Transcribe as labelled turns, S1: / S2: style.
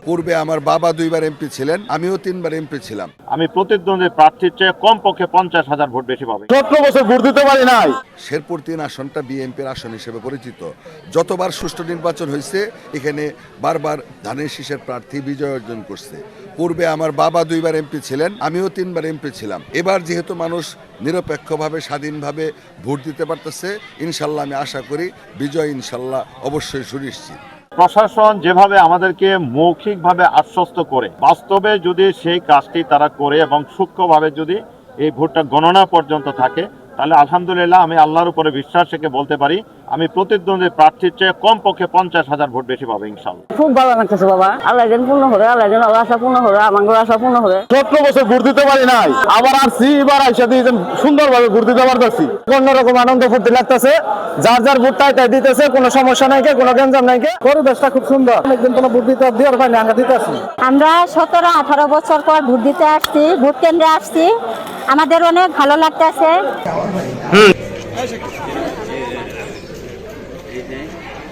S1: পূর্বে আমার বাবা 2 বার এমপি ছিলেন, আমিও 3 বার এমপি ছিলাম।
S2: আমি প্রতিদ্বন্দ্বী প্রার্থীর চেয়ে কমপক্ষে 50,000 ভোট বেশি পাবে।
S3: 17 বছর ভোট দিতে পারি নাই।
S1: শেরপুর 3 আসনটা বিএনপির আসন হিসেবে পরিচিত। যতবার সুষ্ঠু নির্বাচন হয়েছে এখানে বারবার ধানের শীষের প্রার্থী বিজয় অর্জন করছে। পূর্বে আমার বাবা 2 বার এমপি ছিলেন, আমিও 3 বার এমপি ছিলাম। এবার যেহেতু মানুষ নিরপেক্ষভাবে স্বাধীনভাবে ভোট দিতে পারতেছে, ইনশাল্লাহ আমি আশা করি বিজয় ইনশাল্লাহ অবশ্যই সুনিশ্চিত।
S2: প্রশাসন যেভাবে আমাদেরকে মৌখিকভাবে আশ্বস্ত করে, বাস্তবে যদি সেই কাজটি তারা করে এবং সূক্ষ্মভাবে যদি এই ভোটটা গণনা পর্যন্ত থাকে, তাহলে আলহামদুলিল্লাহ আমি আল্লাহর উপরে বিশ্বাস রেখে বলতে পারি আমি প্রতিদ্বন্দ্বী প্রার্থীর চেয়ে কমপক্ষে 50,000 ভোট বেশি পাবে ইনশাল্লাহ।
S4: খুব ভালো লাগতেছে বাবা, আল্লাহ যেন পূর্ণ করে, আল্লাহ যেন আশা পূর্ণ করে, আমার আশা পূর্ণ করে।
S3: 17 বছর ভোট দিতে পারি নাই, আবার আসছি, এবার আইসা দিয়ে সুন্দরভাবে ভোট দিতে পারতেছি। অন্যরকম আনন্দ ফুর্তি লাগতেছে, যার যার ভোট তাই দিতেছে, কোনো সমস্যা নাই, কোনো গঞ্জাম নাই। পরিবেশটা খুব সুন্দর। অনেকদিন কোনো ভোট দিতে দেওয়ার পাইনি, আমরা দিতে আসি।
S5: আমরা 17-18 বছর পর ভোট দিতে আসছি, ভোট কেন্দ্রে আসছি, আমাদের অনেক ভালো লাগতেছে।